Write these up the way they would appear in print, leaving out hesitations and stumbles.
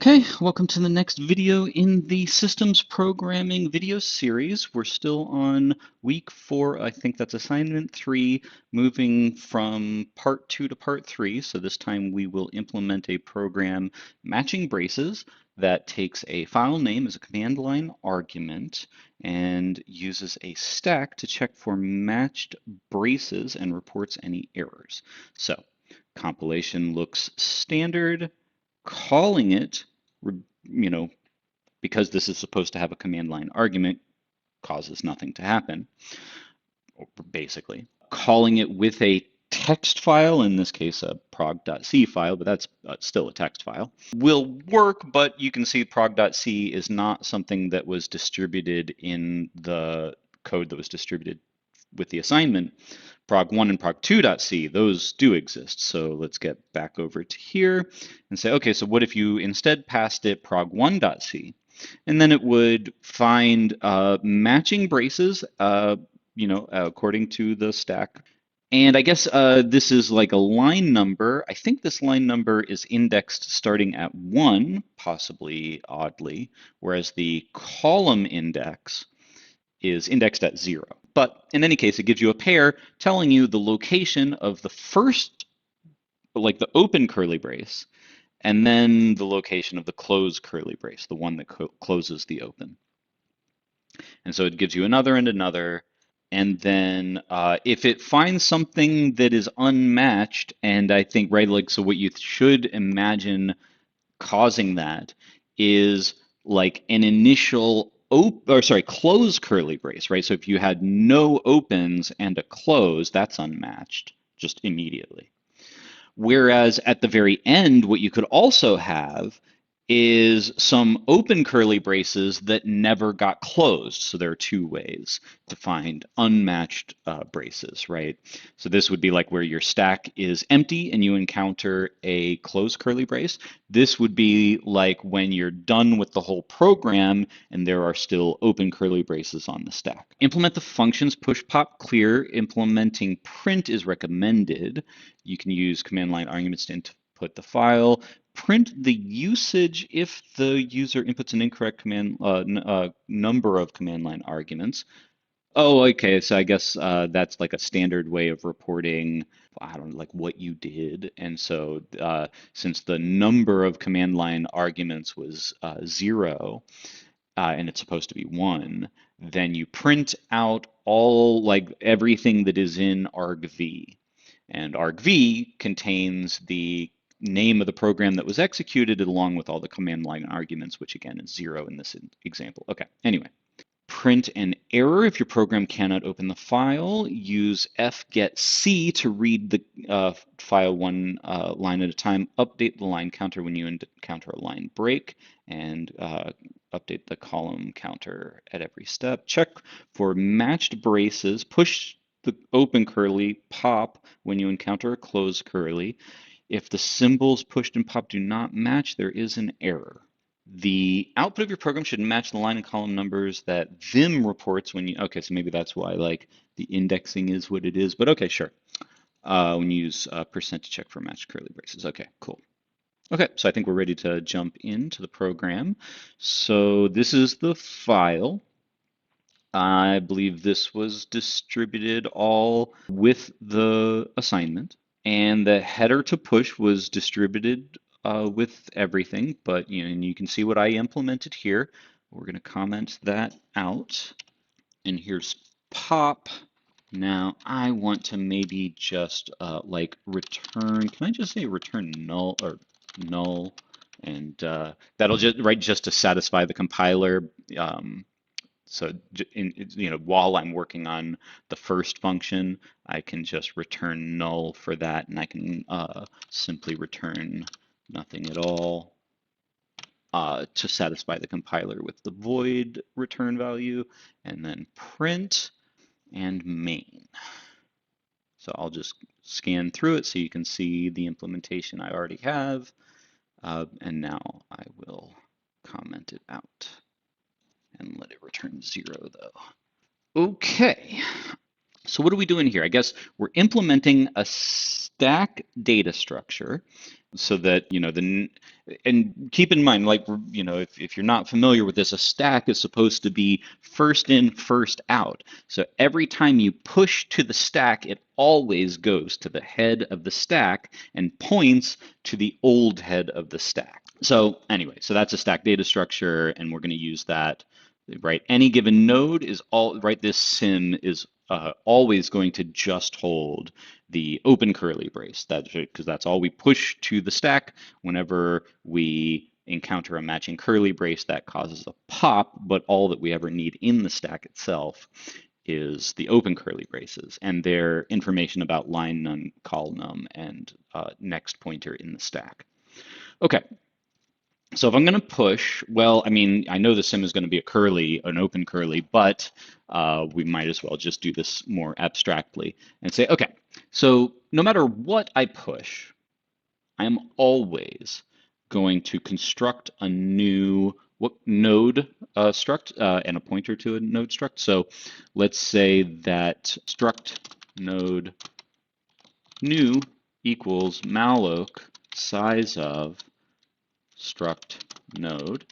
Okay, welcome to the next video in the systems programming video series. We're still on week 4. I think that's assignment 3, moving from part 2 to part 3. So this time we will implement a program matching braces that takes a file name as a command line argument and uses a stack to check for matched braces and reports any errors. So compilation looks standard. Calling it, because this is supposed to have a command line argument, causes nothing to happen, basically. Calling it with a text file, in this case a prog.c file, but that's still a text file, will work, but you can see prog.c is not something that was distributed in the code that was distributed with the assignment. Prog1 and prog2.c, those do exist. So let's get back over to here and say, okay, so what if you instead passed it prog1.c? And then it would find matching braces, according to the stack. And I guess this is like a line number. I think this line number is indexed starting at 1, possibly oddly, whereas the column index is indexed at 0. But in any case, it gives you a pair telling you the location of the first, like the open curly brace, and then the location of the closed curly brace, the one that closes the open. And so it gives you another and another. And then if it finds something that is unmatched, and I think, right, like, so what you should imagine causing that is like an initial close curly brace, right? So if you had no opens and a close, that's unmatched just immediately. Whereas at the very end, what you could also have is some open curly braces that never got closed. So there are two ways to find unmatched braces, right? So this would be like where your stack is empty and you encounter a closed curly brace. This would be like when you're done with the whole program and there are still open curly braces on the stack. Implement the functions push, pop, clear. Implementing print is recommended. You can use command line arguments to input the file. Print the usage if the user inputs an incorrect number of command line arguments. Oh, okay. So I guess that's like a standard way of reporting, I don't know, like what you did. And so since the number of command line arguments was 0, and it's supposed to be 1, then you print out all, like, everything that is in argv. And argv contains the name of the program that was executed along with all the command line arguments, which again is 0 in this example. Okay, anyway. Print an error if your program cannot open the file. Use fgetc to read the file one line at a time. Update the line counter when you encounter a line break, and update the column counter at every step. Check for matched braces. Push the open curly, pop when you encounter a closed curly. If the symbols pushed and popped do not match, there is an error. The output of your program should match the line and column numbers that Vim reports when you, okay, so maybe that's why, like, the indexing is what it is, but okay, sure. When you use percent to check for matched curly braces. Okay, cool. Okay, so I think we're ready to jump into the program. So this is the file. I believe this was distributed all with the assignment, and the header to push was distributed with everything, but and you can see what I implemented here. We're going to comment that out, and here's pop. Now I want to maybe just like return. Can I just say return null or null? And that'll just to satisfy the compiler. So while I'm working on the first function, I can just return null for that, and I can simply return nothing at all to satisfy the compiler with the void return value, and then print and main. So I'll just scan through it so you can see the implementation I already have, and now I will comment it out and let it return 0 though. Okay, so what are we doing here? I guess we're implementing a stack data structure, so that, and keep in mind, like, if you're not familiar with this, a stack is supposed to be first in, first out. So every time you push to the stack, it always goes to the head of the stack and points to the old head of the stack. So anyway, so that's a stack data structure, and we're going to use that, right? Any given node is all, right? This sim is always going to just hold the open curly brace. That's because that's all we push to the stack whenever we encounter a matching curly brace that causes a pop, but all that we ever need in the stack itself is the open curly braces and their information about line num, call num, and next pointer in the stack. Okay, so if I'm going to push, well, I mean, I know the sim is going to be a curly, an open curly, but we might as well just do this more abstractly and say, okay, so no matter what I push, I am always going to construct a new node struct and a pointer to a node struct. So let's say that struct node new equals malloc size of struct node.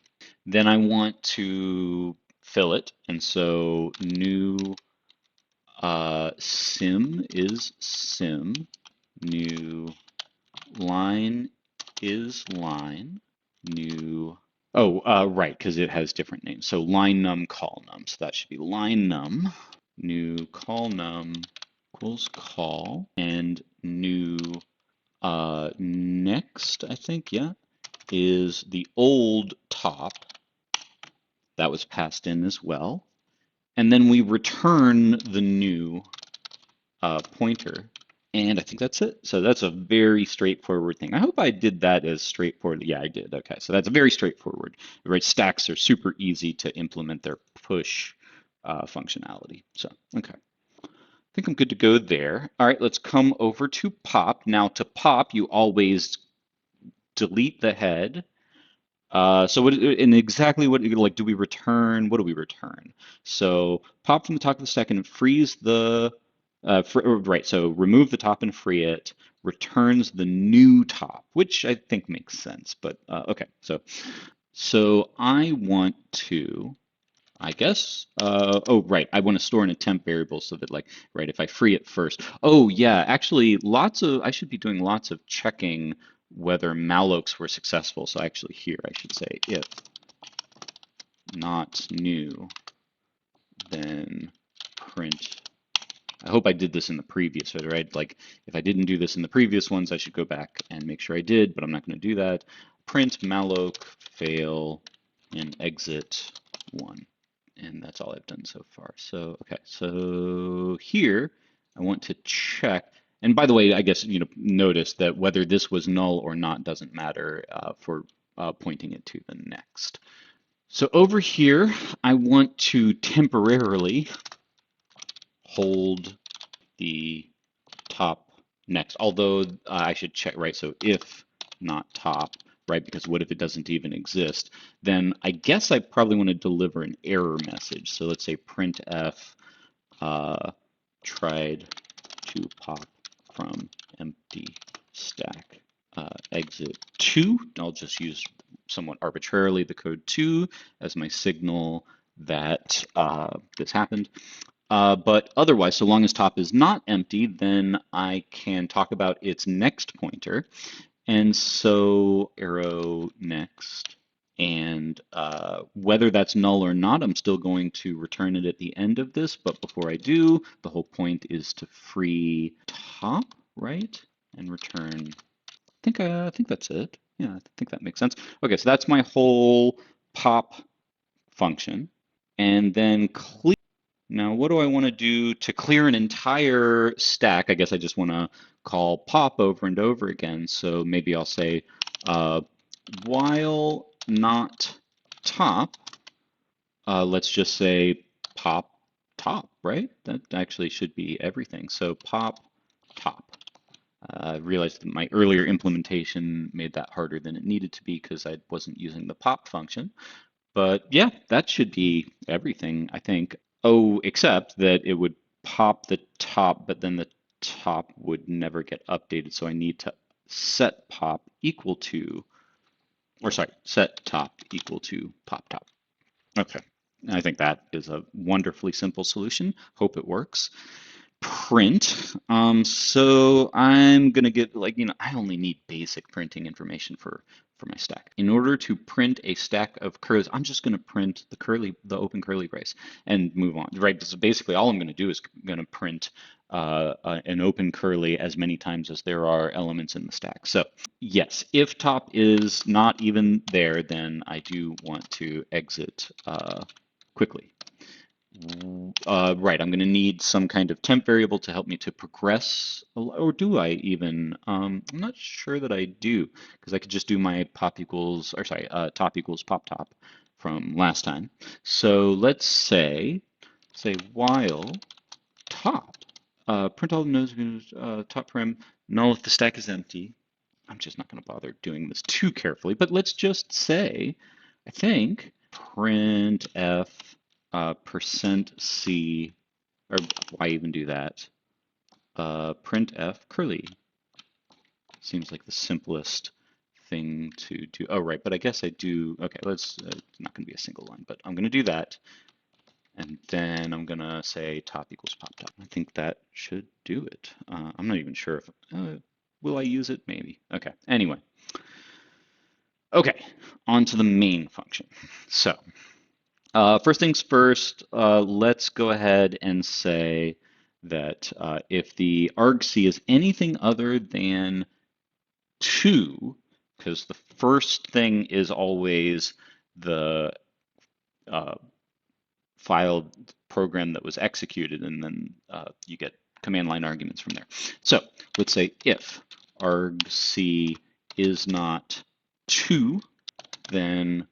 Then I want to fill it, and so new sim is sim, new line is line, new, oh, right, because it has different names. So line num, call num, so that should be line num, new call num equals call, and new next, I think, yeah, is the old top that was passed in as well. And then we return the new pointer. And I think that's it. So that's a very straightforward thing. I hope I did that as straightforward. Yeah, I did. Okay, so that's very straightforward. Right, stacks are super easy to implement their push functionality. So, okay. I think I'm good to go there. All right, let's come over to pop. Now to pop, you always delete the head. So what, and exactly what, like, do we return? What do we return? So pop from the top of the stack and freeze the, right, so remove the top and free it, returns the new top, which I think makes sense, but okay. So I want to, I guess, oh, right, I want to store in a temp variable so that, like, right, if I free it first. Oh, yeah, actually, I should be doing lots of checking whether mallocs were successful. So actually here, I should say if not new, then print. I hope I did this in the previous, right? Like, if I didn't do this in the previous ones, I should go back and make sure I did, but I'm not going to do that. Print malloc fail and exit 1. And that's all I've done so far. So, okay, so here I want to check. And by the way, I guess, notice that whether this was null or not doesn't matter for pointing it to the next. So over here, I want to temporarily hold the top next, although I should check, right? So if not top, right? Because what if it doesn't even exist? Then I guess I probably want to deliver an error message. So let's say printf tried to pop from empty stack exit 2. I'll just use somewhat arbitrarily the code 2 as my signal that this happened. But otherwise, so long as top is not empty, then I can talk about its next pointer. And so arrow next. And whether that's null or not, I'm still going to return it at the end of this. But before I do, the whole point is to free top, right? And return. I think that's it. Yeah, I think that makes sense. Okay, so that's my whole pop function. And then clear. Now, what do I want to do to clear an entire stack? I guess I just want to call pop over and over again. So maybe I'll say uh, while not top, let's just say pop top, right? That actually should be everything. So pop top. I realized that my earlier implementation made that harder than it needed to be because I wasn't using the pop function. But yeah, that should be everything, I think. Oh, except that it would pop the top, but then the top would never get updated. So I need to set pop equal to, or sorry, set top equal to pop top. Okay, I think that is a wonderfully simple solution. Hope it works. Print. So I'm gonna get like, I only need basic printing information for my stack. In order to print a stack of curlies, I'm just gonna print the open curly brace and move on, right? So basically all I'm gonna do is gonna print an open curly as many times as there are elements in the stack. So yes, if top is not even there, then I do want to exit quickly. Right, I'm going to need some kind of temp variable to help me to progress, or do I even? I'm not sure that I do, because I could just do my pop equals, or sorry, top equals pop top from last time. So let's say while top, print all the nodes, top param, null if the stack is empty. I'm just not going to bother doing this too carefully, but let's just say, I think, printf %c, or why even do that? Printf curly seems like the simplest thing to do. Oh, right, but I guess I do. Okay, it's not going to be a single line, but I'm going to do that. And then I'm going to say top equals pop top. I think that should do it. I'm not even sure if, will I use it? Maybe. Okay, anyway. Okay, on to the main function. So first things first, let's go ahead and say that if the argc is anything other than 2, because the first thing is always the uh, file program that was executed, and then you get command line arguments from there. So let's say if argc is not 2, then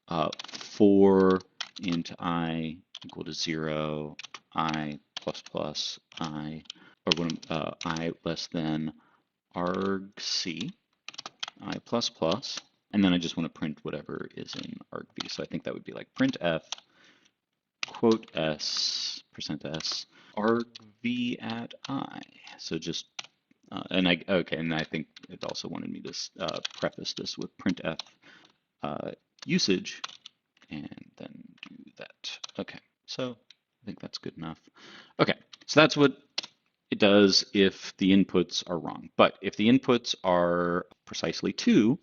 4 int I equal to 0, I plus plus I, or when I less than argc, I plus plus, and then I just want to print whatever is in argv. So I think that would be like printf quote s %s argv at I. So just and I think it also wanted me to preface this with printf usage, and then do that. Okay, so I think that's good enough. Okay, so that's what it does if the inputs are wrong. But if the inputs are precisely 2,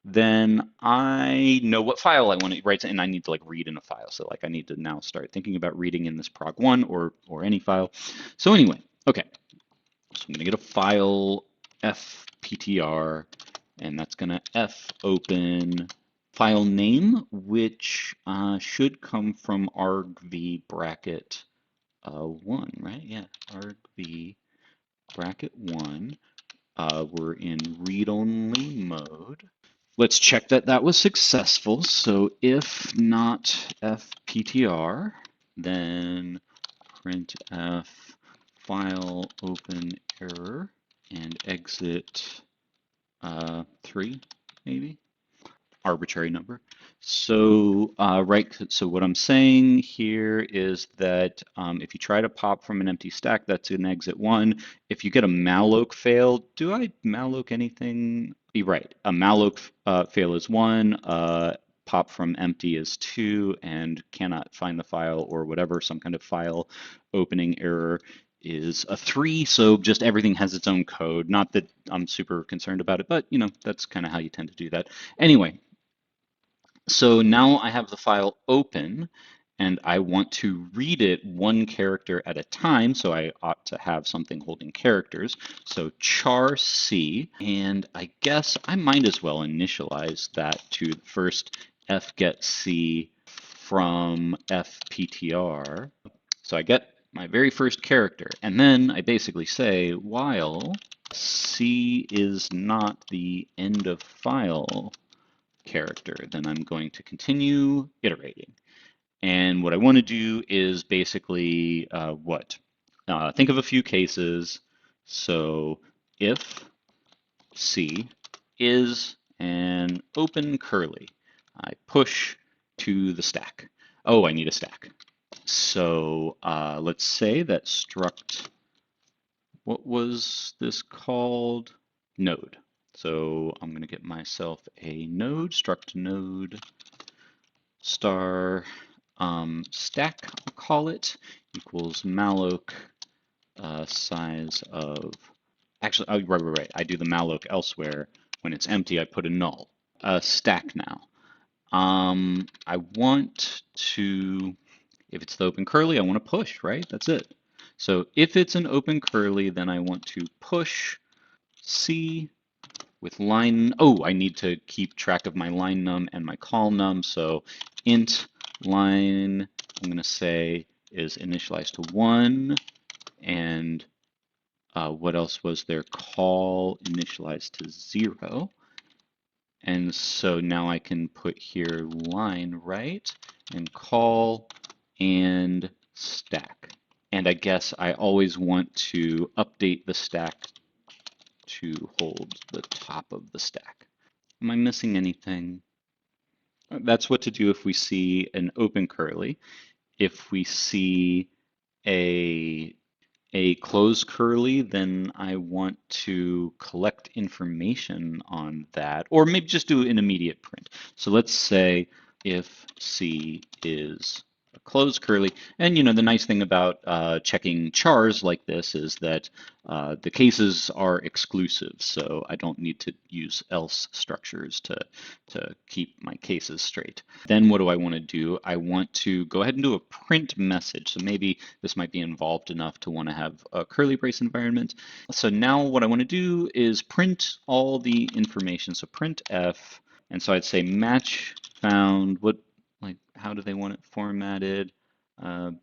then I know what file I want to write, and I need to like read in a file. So like I need to now start thinking about reading in this prog1 or any file. So anyway, okay, so I'm gonna get a file fptr, and that's gonna fopen file name, which should come from argv bracket 1, right? Yeah, argv bracket 1. We're in read-only mode. Let's check that that was successful. So if not fptr, then printf file open error and exit 3, maybe, arbitrary number. So so what I'm saying here is that if you try to pop from an empty stack, that's an exit 1. If you get a malloc fail, do I malloc anything? You're right, a malloc fail is 1, pop from empty is 2, and cannot find the file or whatever, some kind of file opening error is a 3. So just everything has its own code. Not that I'm super concerned about it, but that's kind of how you tend to do that. Anyway, so now I have the file open, and I want to read it 1 character at a time, so I ought to have something holding characters. So char c, and I guess I might as well initialize that to the first fgetc from fptr. So I get my very first character, and then I basically say while c is not the end of file character, then I'm going to continue iterating. And what I want to do is basically think of a few cases. So if C is an open curly, I push to the stack. Oh, I need a stack. So let's say that struct, what was this called? Node. So I'm going to get myself a node, struct node star stack, I'll call it, equals malloc size of, actually, oh, right. I do the malloc elsewhere. When it's empty, I put a null. Stack now. I want to, if it's the open curly, I want to push, right? That's it. So if it's an open curly, then I want to push C with line, oh, I need to keep track of my line num and my call num. So int line, I'm going to say is initialized to 1, and what else was there? Call initialized to 0. And so now I can put here line right and call and stack. And I guess I always want to update the stack to hold the top of the stack. Am I missing anything? That's what to do if we see an open curly. If we see a closed curly, then I want to collect information on that, or maybe just do an immediate print. So let's say if C is a closed curly, and the nice thing about checking chars like this is that the cases are exclusive, so I don't need to use else structures to keep my cases straight. Then what do I want to do? I want to go ahead and do a print message. So maybe this might be involved enough to want to have a curly brace environment. So now what I want to do is print all the information. So print f, and so I'd say match found. What, like, how do they want it formatted?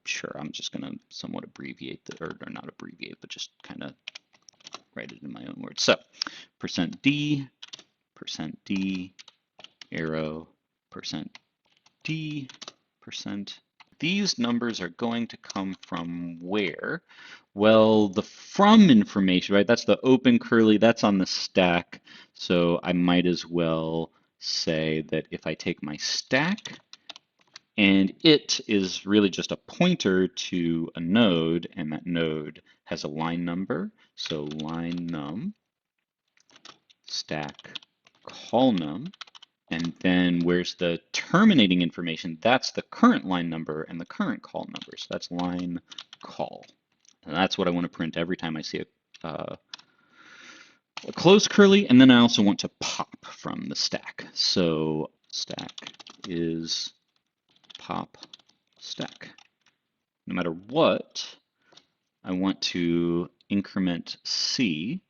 Sure, I'm just going to somewhat abbreviate or not abbreviate, but just kind of write it in my own words. So %d, %d, arrow, %d, %. These numbers are going to come from where? Well, the from information, right? That's the open curly, that's on the stack. So I might as well say that if I take my stack, and it is really just a pointer to a node, and that node has a line number. So line num, stack call num, and then where's the terminating information? That's the current line number and the current call number. So that's line call. And that's what I want to print every time I see a closed curly. And then I also want to pop from the stack. So stack is pop stack. No matter what, I want to increment C.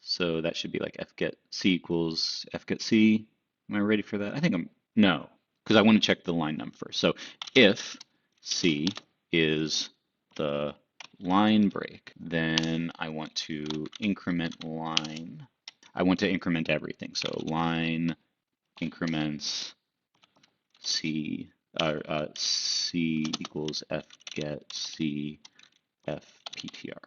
So that should be like fget C equals fget C. Am I ready for that? I think no, because I want to check the line num first. So if C is the line break, then I want to increment line. I want to increment everything. So line increments C, C equals fget C fptr.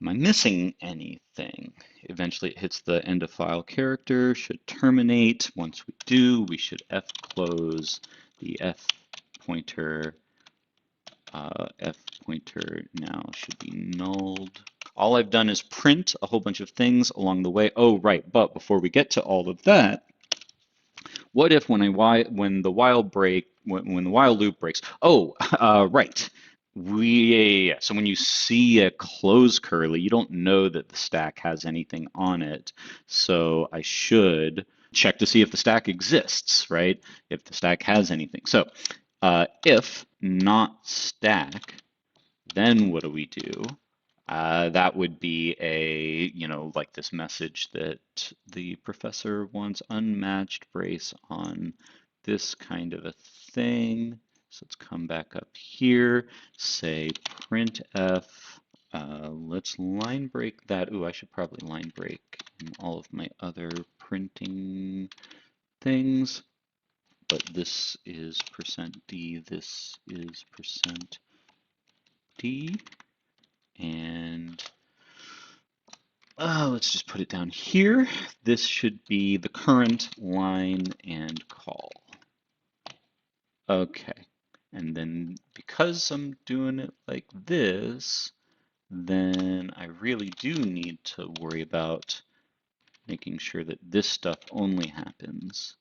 Am I missing anything? Eventually it hits the end of file character, should terminate. Once we do, we should fclose the f pointer. F pointer now should be nulled. All I've done is print a whole bunch of things along the way. Oh, right, but before we get to all of that, what if when the while loop breaks? Oh, right. So when you see a closed curly, you don't know that the stack has anything on it. So I should check to see if the stack exists, right? If the stack has anything. So if not stack, then what do we do? That would be like this message that the professor wants unmatched brace on this kind of a thing. So let's come back up here, say printf. Let's line break that. Ooh, I should probably line break in all of my other printing things. But this is %d, this is %d. And let's just put it down here. This should be the current line and call. Okay, and then because I'm doing it like this, then I really do need to worry about making sure that this stuff only happens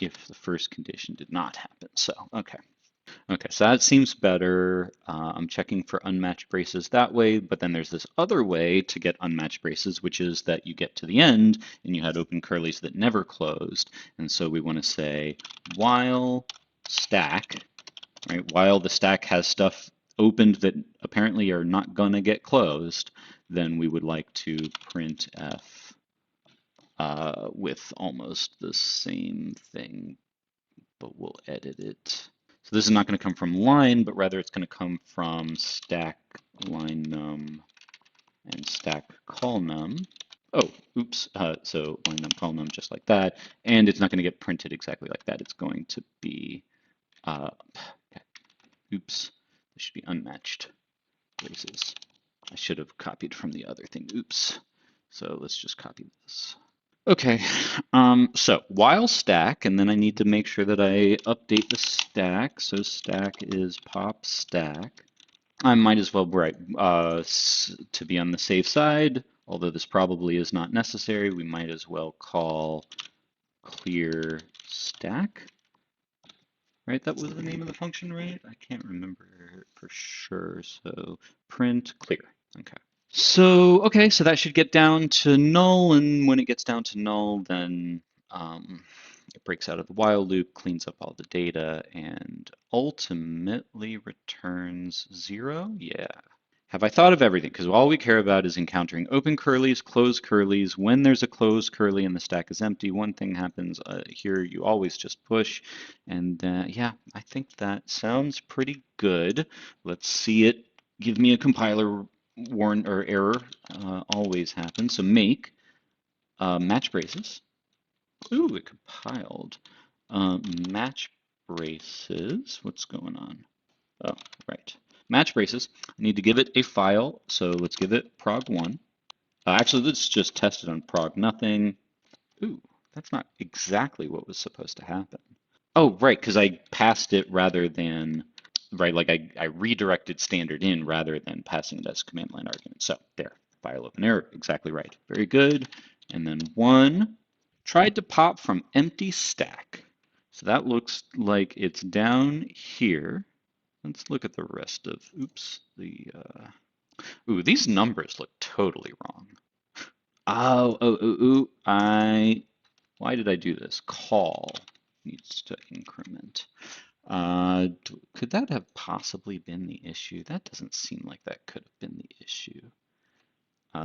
if the first condition did not happen. So, okay. Okay, so that seems better. I'm checking for unmatched braces that way, but then there's this other way to get unmatched braces, which is that you get to the end and you had open curlies that never closed. And so we want to say while stack, right? While the stack has stuff opened that apparently are not gonna get closed, then we would like to print f with almost the same thing, but we'll edit it. So this is not going to come from line, but rather it's going to come from stack line num and stack call num. Oh, oops. So line num call num just like that. And it's not going to get printed exactly like that. It's going to be, okay, oops, this should be unmatched braces. I should have copied from the other thing. Oops. So let's just copy this. Okay, so while stack, and then I need to make sure that I update the stack. So stack is pop stack. I might as well write to be on the safe side, although this probably is not necessary. We might as well call clear stack, right? That was the name of the function, right? I can't remember for sure. So print clear. Okay. So, okay, so that should get down to null, and when it gets down to null, then it breaks out of the while loop, cleans up all the data, and ultimately returns 0. Yeah. Have I thought of everything? Because all we care about is encountering open curlies, closed curlies. When there's a closed curly and the stack is empty, one thing happens. Here, you always just push. And yeah, I think that sounds pretty good. Let's see it. Give me a compiler warn or error. Always happens. So make match braces. Ooh, it compiled. Match braces. What's going on? Oh, right. Match braces. I need to give it a file, so let's give it prog1. Actually, let's just test it on prog nothing. Ooh, that's not exactly what was supposed to happen. Oh, right, because I passed it rather than, right, like I redirected standard in rather than passing it as command line argument. So there, file open error, exactly right. Very good. And then one, tried to pop from empty stack. So that looks like it's down here. Let's look at the rest of, oops, ooh, these numbers look totally wrong. Why did I do this? Call needs to increment. Could that have possibly been the issue? That doesn't seem like that could have been the issue.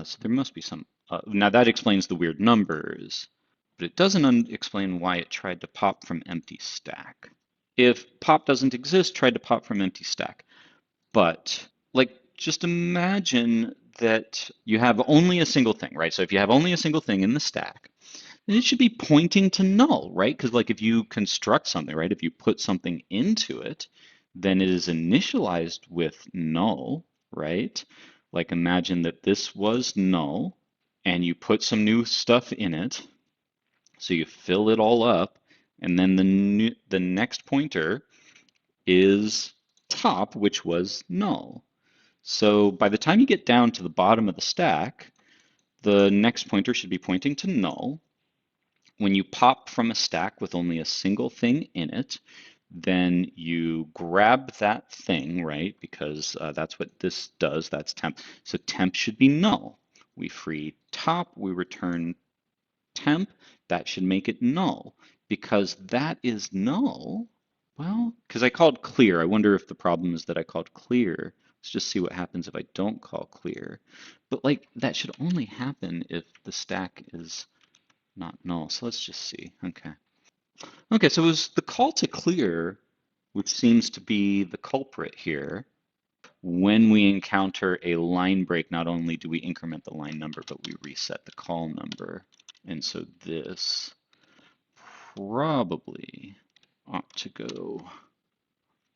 So there must be some, now that explains the weird numbers, but it doesn't explain why it tried to pop from empty stack. If pop doesn't exist, tried to pop from empty stack. But like, just imagine that you have only a single thing, right? So if you have only a single thing in the stack, then it should be pointing to null, right? Because like if you construct something, right? If you put something into it, then it is initialized with null, right? Like imagine that this was null and you put some new stuff in it. So you fill it all up, and then the next pointer is top, which was null. So by the time you get down to the bottom of the stack, the next pointer should be pointing to null. When you pop from a stack with only a single thing in it, then you grab that thing, right? Because that's what this does, that's temp. So temp should be null. We free top, we return temp, that should make it null. Because that is null, well, because I called clear. I wonder if the problem is that I called clear. Let's just see what happens if I don't call clear. But like that should only happen if the stack is not null. So let's just see. Okay. Okay, so it was the call to clear, which seems to be the culprit here. When we encounter a line break, not only do we increment the line number, but we reset the call number. And so this probably ought to go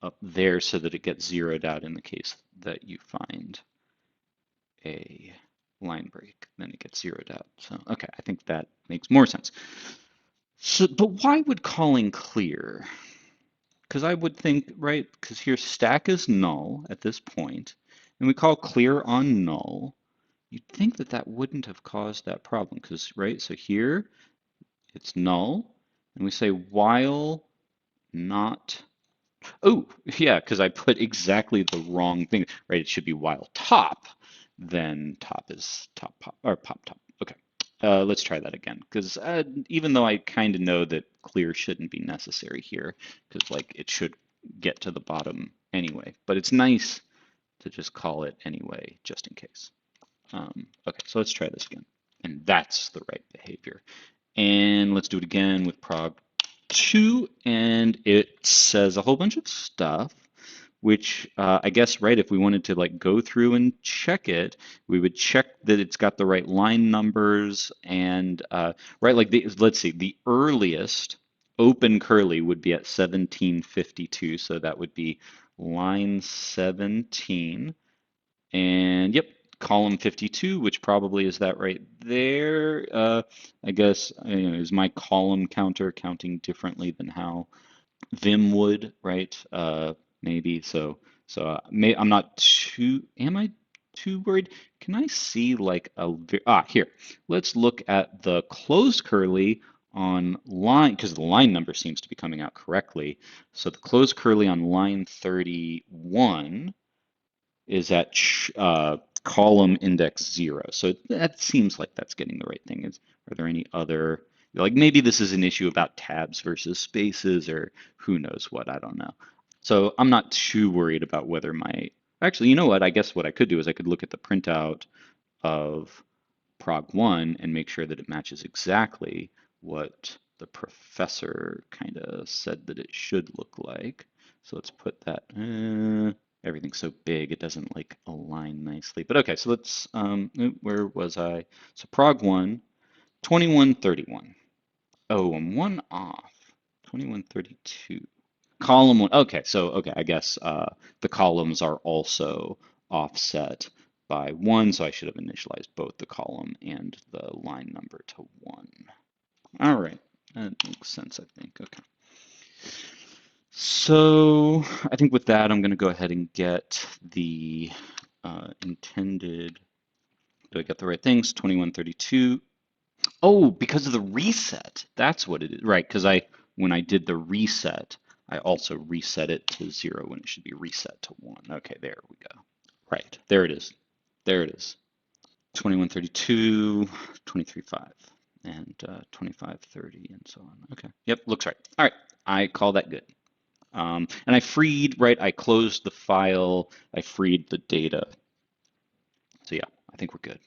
up there so that it gets zeroed out in the case that you find a line break, then it gets zeroed out. So, okay, I think that makes more sense. So, but why would calling clear? Because I would think, right, because here stack is null at this point, and we call clear on null. you'd think that that wouldn't have caused that problem because, right, so here it's null, and we say while not, oh, yeah, because I put exactly the wrong thing, right? It should be while top, then top is top pop or pop top. Okay, let's try that again because even though I kind of know that clear shouldn't be necessary here because like it should get to the bottom anyway, but it's nice to just call it anyway just in case. Okay, so let's try this again. And that's the right behavior. And let's do it again with prog2, and it says a whole bunch of stuff, which I guess, right, if we wanted to like go through and check it, we would check that it's got the right line numbers and, right, like let's see, the earliest open curly would be at 1752, so that would be line 17. And yep, column 52, which probably is that right there. I guess, is my column counter counting differently than how Vim would, right? Maybe. I'm not too, am I too worried? Can I see like here, let's look at the closed curly on line, because the line number seems to be coming out correctly. So the closed curly on line 31 is at column index 0. So that seems like that's getting the right thing. Are there any other, like maybe this is an issue about tabs versus spaces or who knows what, I don't know. So I'm not too worried about whether actually, you know what? I guess what I could do is I could look at the printout of prog1 and make sure that it matches exactly what the professor kind of said that it should look like. So let's put that, everything's so big it doesn't like align nicely. But okay, so let's, where was I? So prog1, 2131. Oh, I'm one off. 2132. Column one. Okay, so okay, I guess the columns are also offset by one, so I should have initialized both the column and the line number to one. All right, that makes sense, I think. Okay. So I think with that, I'm going to go ahead and get the intended. Do I get the right things? 2132. Oh, because of the reset. That's what it is. Right, because when I did the reset, I also reset it to 0 when it should be reset to 1. Okay, there we go. Right, there it is. There it is. 2132, 23.5, and 25.30, and so on. Okay, yep, looks right. All right, I call that good. And I freed, right, I closed the file, I freed the data. So yeah, I think we're good.